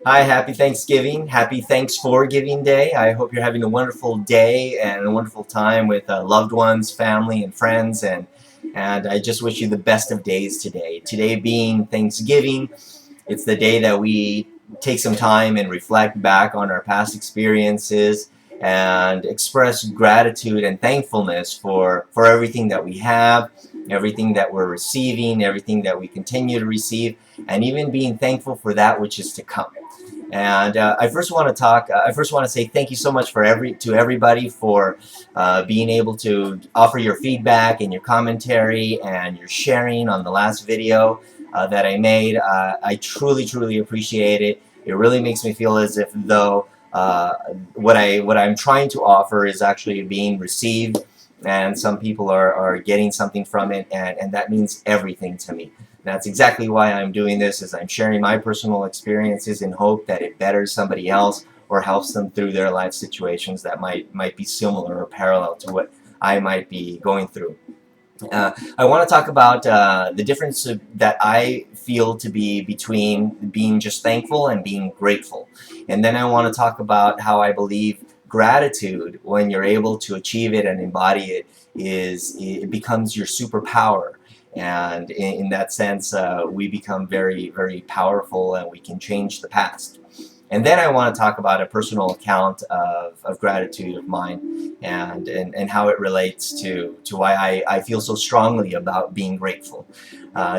Hi, happy Thanksgiving. Happy Thanks for Giving Day. I hope you're having a wonderful day and a wonderful time with loved ones, family, and friends. And I just wish you the best of days today. Today being Thanksgiving, it's the day that we take some time and reflect back on our past experiences and express gratitude and thankfulness for everything that we have, everything that we're receiving, everything that we continue to receive, and even being thankful for that which is to come. And I first want to talk. I first want to say thank you so much to everybody for being able to offer your feedback and your commentary and your sharing on the last video that I made. I truly appreciate it. It really makes me feel as if though what I'm trying to offer is actually being received, and some people are getting something from it, and that means everything to me. That's exactly why I'm doing this, is I'm sharing my personal experiences in hope that it betters somebody else or helps them through their life situations that might be similar or parallel to what I might be going through. I want to talk about the difference that I feel to be between being just thankful and being grateful. And then I want to talk about how I believe gratitude, when you're able to achieve it and embody it, it becomes your superpower. And in that sense, we become very powerful, and we can change the past. And then I want to talk about a personal account of gratitude of mine, and how it relates to why I feel so strongly about being grateful.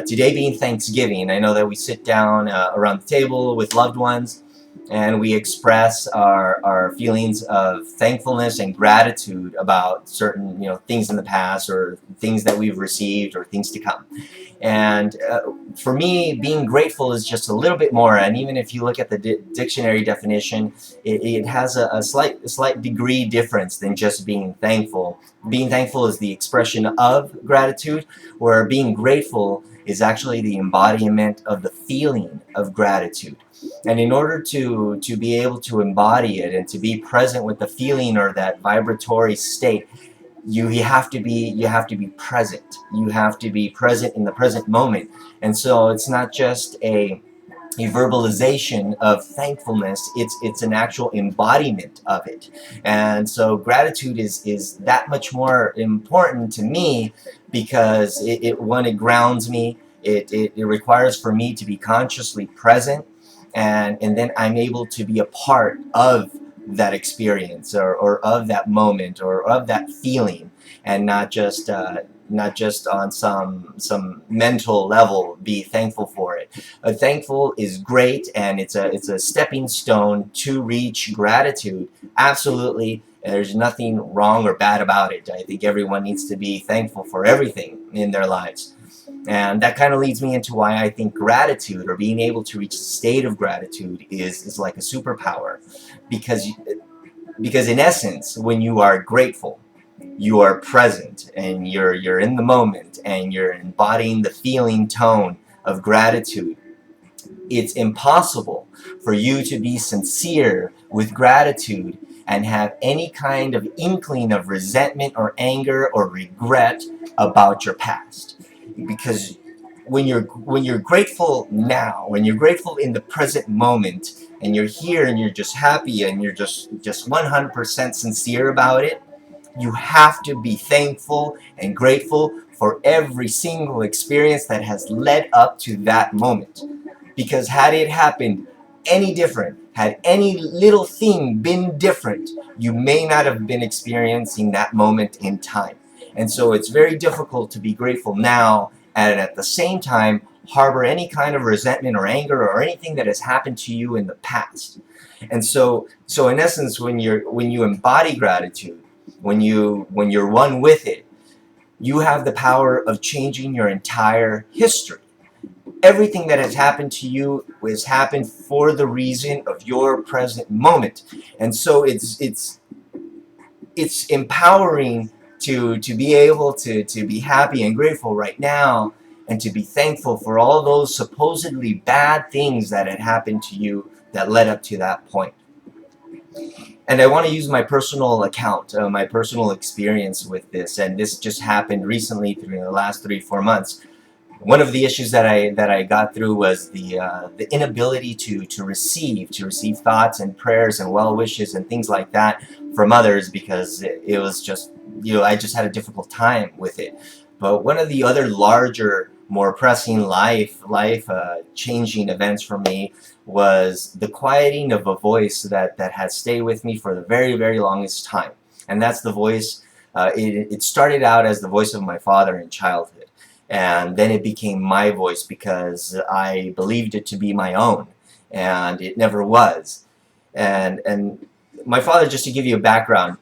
Today being Thanksgiving, I know that we sit down around the table with loved ones, and we express our feelings of thankfulness and gratitude about certain things in the past, or things that we've received, or things to come. And for me, being grateful is just a little bit more. And even if you look at the dictionary definition, it has a slight degree difference than just being thankful. Being thankful is the expression of gratitude, where being grateful is actually the embodiment of the feeling of gratitude. And in order to be able to embody it and to be present with the feeling, or that vibratory state, you have to be present. You have to be present in the present moment. And so it's not just a verbalization of thankfulness, it's an actual embodiment of it. And so gratitude is that much more important to me, because it grounds me. It requires for me to be consciously present, and then I'm able to be a part of that experience, or of that moment, or of that feeling, and not just on some mental level be thankful for it. Thankful is great, and it's a stepping stone to reach gratitude. Absolutely, there's nothing wrong or bad about it. I think everyone needs to be thankful for everything in their lives. And that kind of leads me into why I think gratitude, or being able to reach the state of gratitude, is like a superpower. Because because in essence, when you are grateful, you are present, and you're in the moment, and you're embodying the feeling tone of gratitude. It's impossible for you to be sincere with gratitude and have any kind of inkling of resentment or anger or regret about your past. Because when you're grateful now, when you're grateful in the present moment, and you're here and you're just happy, and you're just 100% sincere about it, you have to be thankful and grateful for every single experience that has led up to that moment. Because had it happened any different, had any little thing been different, you may not have been experiencing that moment in time. And so it's very difficult to be grateful now, and at the same time harbor any kind of resentment or anger or anything that has happened to you in the past. And so in essence, when you embody gratitude, when you're one with it, you have the power of changing your entire history. Everything that has happened to you has happened for the reason of your present moment. And so it's empowering to be able to be happy and grateful right now, and to be thankful for all those supposedly bad things that had happened to you that led up to that point. And I want to use my personal account, my personal experience with this, and this just happened recently, through the last 3-4 months. One of the issues that I got through was the inability to receive thoughts and prayers and well wishes and things like that from others, because it was just, I just had a difficult time with it. But one of the other larger, more pressing life changing events for me was the quieting of a voice that had stayed with me for the very, very longest time. And that's the voice. It started out as the voice of my father in childhood, and then it became my voice because I believed it to be my own, and it never was. And my father, just to give you a background,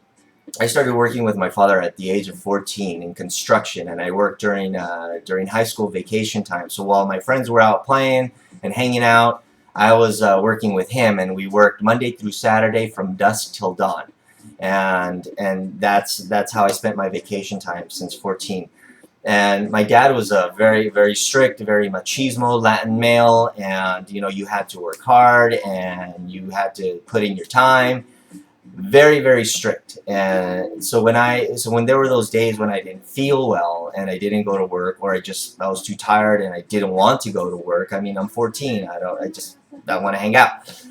I started working with my father at the age of 14 in construction, and I worked during high school vacation time. So while my friends were out playing and hanging out, I was working with him, and we worked Monday through Saturday from dusk till dawn, and that's how I spent my vacation time since 14. And my dad was a very, very strict, very machismo Latin male, and you had to work hard and you had to put in your time. Very, very strict. And so when there were those days when I didn't feel well and I didn't go to work, or I was too tired and I didn't want to go to work. I mean, I'm 14. I want to hang out.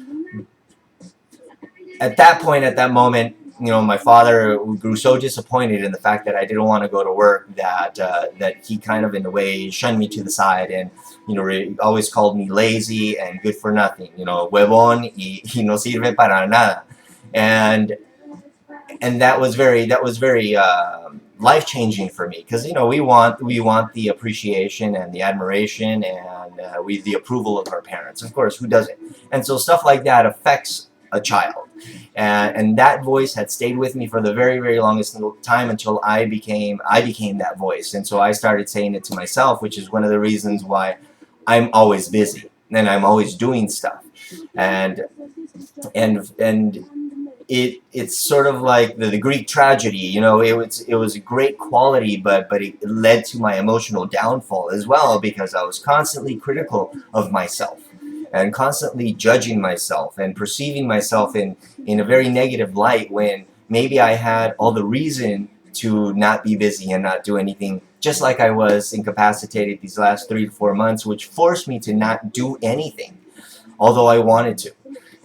At that point, at that moment, my father grew so disappointed in the fact that I didn't want to go to work that he kind of, in a way, shunned me to the side, and always called me lazy and good for nothing. Huevón y no sirve para nada. And that was very life changing for me, because we want the appreciation and the admiration and the approval of our parents. Of course, who doesn't? And so stuff like that affects a child, and that voice had stayed with me for the very, very longest time, until I became that voice. And so I started saying it to myself, which is one of the reasons why I'm always busy and I'm always doing stuff. And it's sort of like the Greek tragedy. It was a great quality, but it led to my emotional downfall as well, because I was constantly critical of myself and constantly judging myself and perceiving myself in a very negative light, when maybe I had all the reason to not be busy and not do anything, just like I was incapacitated these last 3 to 4 months, which forced me to not do anything, although I wanted to.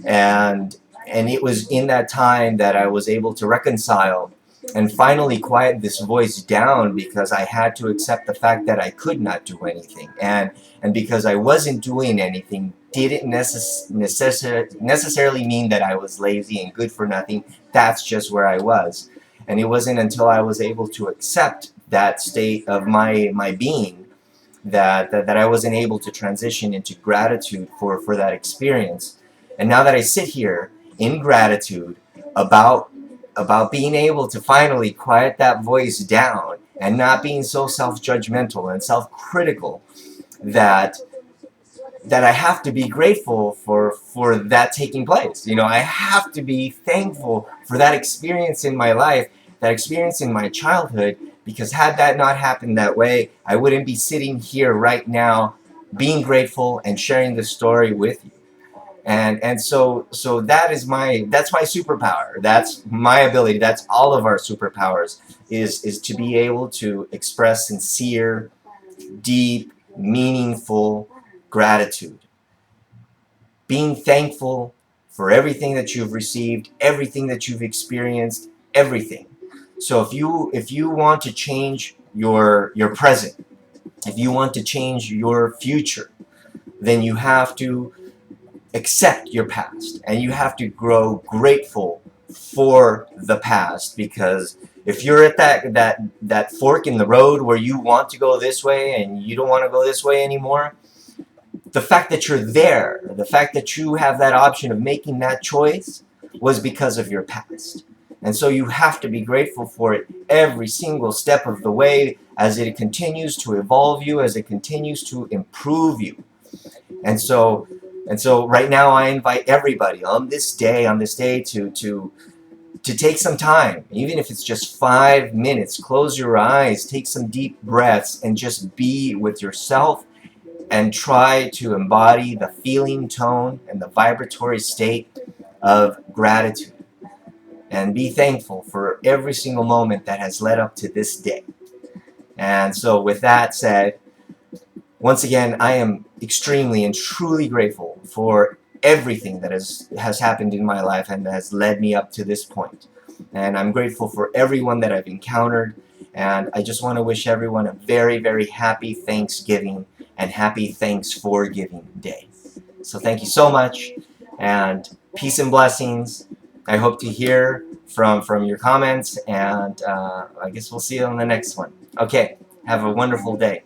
And it was in that time that I was able to reconcile and finally quiet this voice down, because I had to accept the fact that I could not do anything. And because I wasn't doing anything didn't necessarily mean that I was lazy and good for nothing. That's just where I was. And it wasn't until I was able to accept that state of my being that I wasn't able to transition into gratitude for that experience. And now that I sit here in gratitude about being able to finally quiet that voice down and not being so self-judgmental and self-critical, that I have to be grateful for that taking place. I have to be thankful for that experience in my life, that experience in my childhood, because had that not happened that way, I wouldn't be sitting here right now being grateful and sharing this story with you. And so that's my superpower. That's my ability. That's all of our superpowers, is to be able to express sincere, deep, meaningful gratitude. Being thankful for everything that you've received, everything that you've experienced, everything. So if you want to change your present, if you want to change your future, then you have to accept your past, and you have to grow grateful for the past. Because if you're at that fork in the road where you want to go this way and you don't want to go this way anymore, the fact that you're there, the fact that you have that option of making that choice, was because of your past. And so you have to be grateful for it every single step of the way, as it continues to evolve you, as it continues to improve you. And so right now I invite everybody on this day to take some time, even if it's just 5 minutes. Close your eyes, take some deep breaths, and just be with yourself, and try to embody the feeling tone and the vibratory state of gratitude. And be thankful for every single moment that has led up to this day. And so with that said, Once again, I am extremely and truly grateful for everything that has happened in my life and has led me up to this point. And I'm grateful for everyone that I've encountered, and I just want to wish everyone a very, very happy Thanksgiving and happy Thanks for Giving Day. So thank you so much, and peace and blessings. I hope to hear from your comments, and I guess we'll see you on the next one. Okay, have a wonderful day.